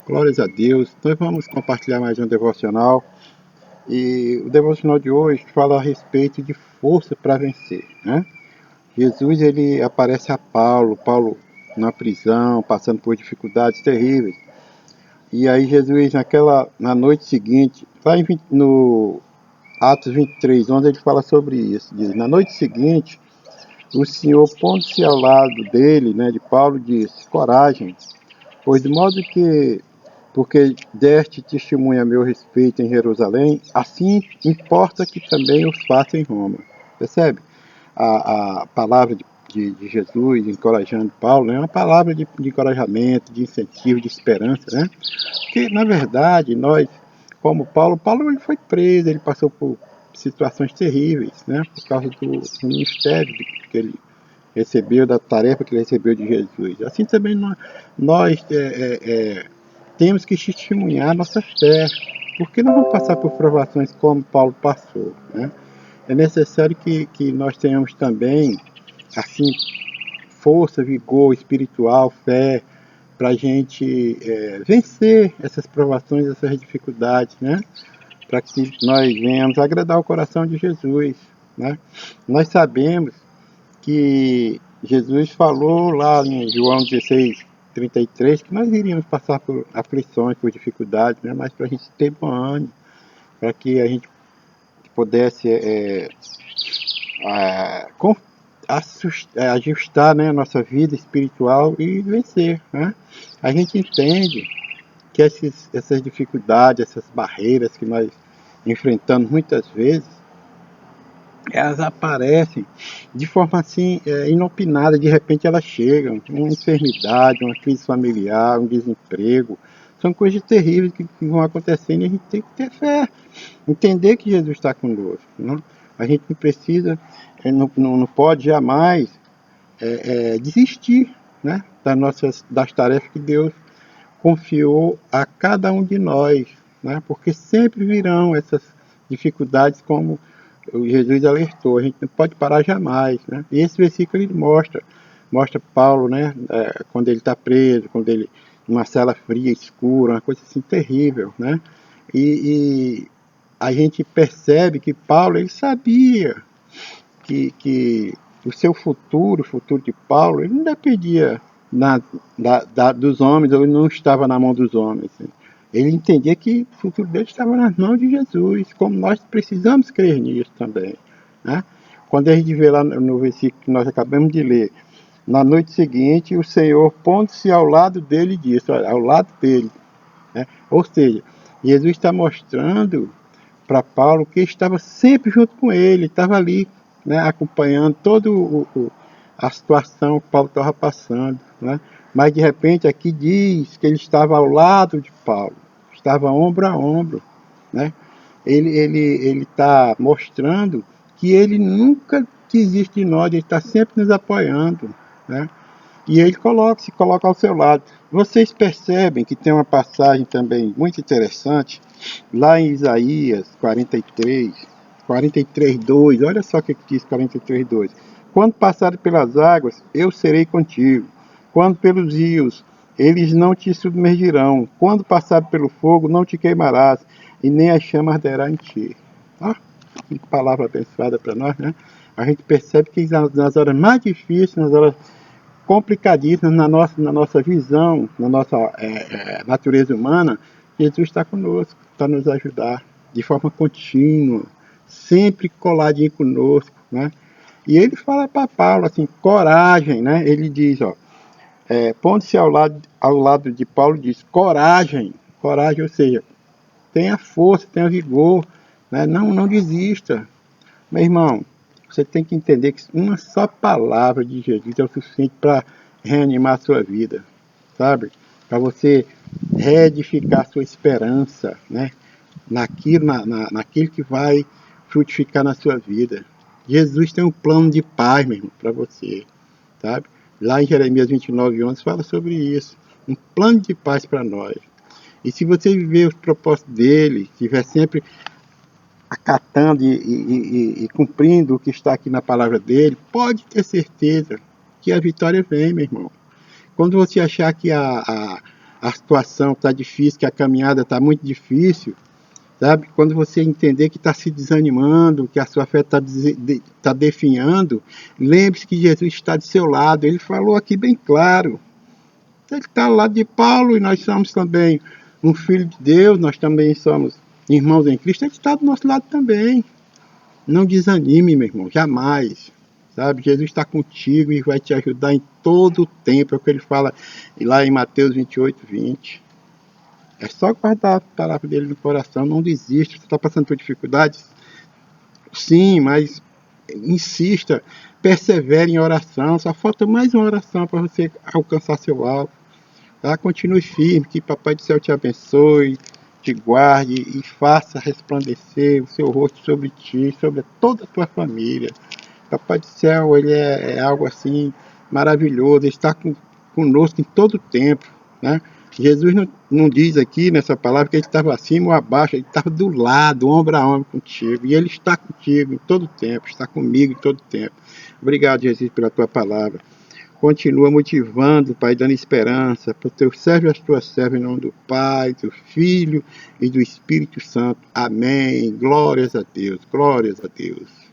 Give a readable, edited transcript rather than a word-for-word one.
Glórias a Deus. Nós vamos compartilhar mais um devocional. E o devocional de hoje fala a respeito de força para vencer, né? Jesus, ele aparece a Paulo na prisão, passando por dificuldades terríveis. E aí Jesus, na noite seguinte, no Atos 23, onde ele fala sobre isso, diz: na noite seguinte, o Senhor, pondo-se ao lado dele, né, de Paulo, disse: coragem, pois de modo que, porque deste testemunho a meu respeito em Jerusalém, assim importa que também os faça em Roma. Percebe? A palavra de Jesus encorajando Paulo, né, é uma palavra de encorajamento, de incentivo, de esperança, né? Porque, na verdade, nós, como Paulo ele foi preso, ele passou por situações terríveis, né, por causa do ministério que ele recebeu, da tarefa que ele recebeu de Jesus. Assim também nós temos que testemunhar nossa fé, porque não vamos passar por provações como Paulo passou, né? É necessário que nós tenhamos também, assim, força, vigor espiritual, fé, para a gente vencer essas provações, essas dificuldades, né? Para que nós venhamos agradar o coração de Jesus, né? Nós sabemos que Jesus falou lá em João 16:33 que nós iríamos passar por aflições, por dificuldades, né? Mas para a gente ter bom ânimo, para que a gente pudesse ajustar, né, a nossa vida espiritual e vencer, né? A gente entende que essas dificuldades, essas barreiras que nós enfrentamos muitas vezes, elas aparecem de forma assim inopinada, de repente elas chegam, uma enfermidade, uma crise familiar, um desemprego, são coisas terríveis que vão acontecendo e a gente tem que ter fé, entender que Jesus está conosco, né? A gente não precisa, não pode jamais desistir, né, das tarefas que Deus confiou a cada um de nós, né, porque sempre virão essas dificuldades, como Jesus alertou, a gente não pode parar jamais, né? E esse versículo ele mostra Paulo, né, quando ele está preso, quando ele numa cela fria, escura, uma coisa assim terrível, né? E a gente percebe que Paulo ele sabia que o seu futuro, o futuro de Paulo, ele não dependia dos homens, ou ele não estava na mão dos homens. Ele entendia que o futuro dele estava nas mãos de Jesus, como nós precisamos crer nisso também, né? Quando a gente vê lá no versículo que nós acabamos de ler, na noite seguinte, o Senhor, pondo-se ao lado dele, disse, olha, ao lado dele, né? Ou seja, Jesus está mostrando para Paulo que estava sempre junto com ele, estava ali, né, acompanhando toda a situação que Paulo estava passando, né? Mas de repente aqui diz que ele estava ao lado de Paulo, estava ombro a ombro, né? Ele está mostrando que ele nunca desiste de nós, ele está sempre nos apoiando, né? E ele se coloca ao seu lado. Vocês percebem que tem uma passagem também muito interessante, lá em Isaías 43:2, olha só o que diz 43:2. Quando passarem pelas águas, eu serei contigo. Quando pelos rios, eles não te submergirão. Quando passar pelo fogo, não te queimarás, e nem a chama arderá em ti. Ah, que palavra abençoada para nós, né? A gente percebe que nas horas mais difíceis, nas horas complicadíssimas na nossa visão, na nossa natureza humana, Jesus está conosco, para nos ajudar de forma contínua, sempre coladinho conosco, né? E ele fala para Paulo assim, coragem, né? Ele diz, ó, pondo-se ao lado de Paulo, diz, coragem, ou seja, tenha força, tenha vigor, né? Não desista. Meu irmão, você tem que entender que uma só palavra de Jesus é o suficiente para reanimar a sua vida, sabe? Para você reedificar a sua esperança, né? Naquilo que vai frutificar na sua vida. Jesus tem um plano de paz, meu irmão, para você, sabe? Lá em Jeremias 29:11 fala sobre isso. Um plano de paz para nós. E se você viver os propósitos dele, estiver sempre acatando e cumprindo o que está aqui na palavra dele, pode ter certeza que a vitória vem, meu irmão. Quando você achar que a a situação está difícil, que a caminhada está muito difícil, sabe? Quando você entender que está se desanimando, que a sua fé está definhando, lembre-se que Jesus está do seu lado. Ele falou aqui bem claro. Ele está ao lado de Paulo e nós somos também um filho de Deus, nós também somos irmãos em Cristo. Ele está do nosso lado também. Não desanime, meu irmão, jamais. Sabe? Jesus está contigo e vai te ajudar em todo o tempo. É o que ele fala lá em Mateus 28:20. É só guardar a palavra dele no coração, não desista. Você está passando por dificuldades? Sim, mas insista, persevere em oração. Só falta mais uma oração para você alcançar seu alvo. Tá? Continue firme, que Papai do Céu te abençoe, te guarde e faça resplandecer o seu rosto sobre ti, sobre toda a tua família. Papai do Céu, ele é algo assim maravilhoso, ele está conosco em todo o tempo, né? Jesus não diz aqui nessa palavra que ele estava acima ou abaixo, ele estava do lado, ombro a ombro contigo, e ele está contigo em todo o tempo, está comigo em todo o tempo. Obrigado, Jesus, pela tua palavra. Continua motivando, Pai, dando esperança para os teus servos e as tuas servas, em nome do Pai, do Filho e do Espírito Santo. Amém. Glórias a Deus, glórias a Deus.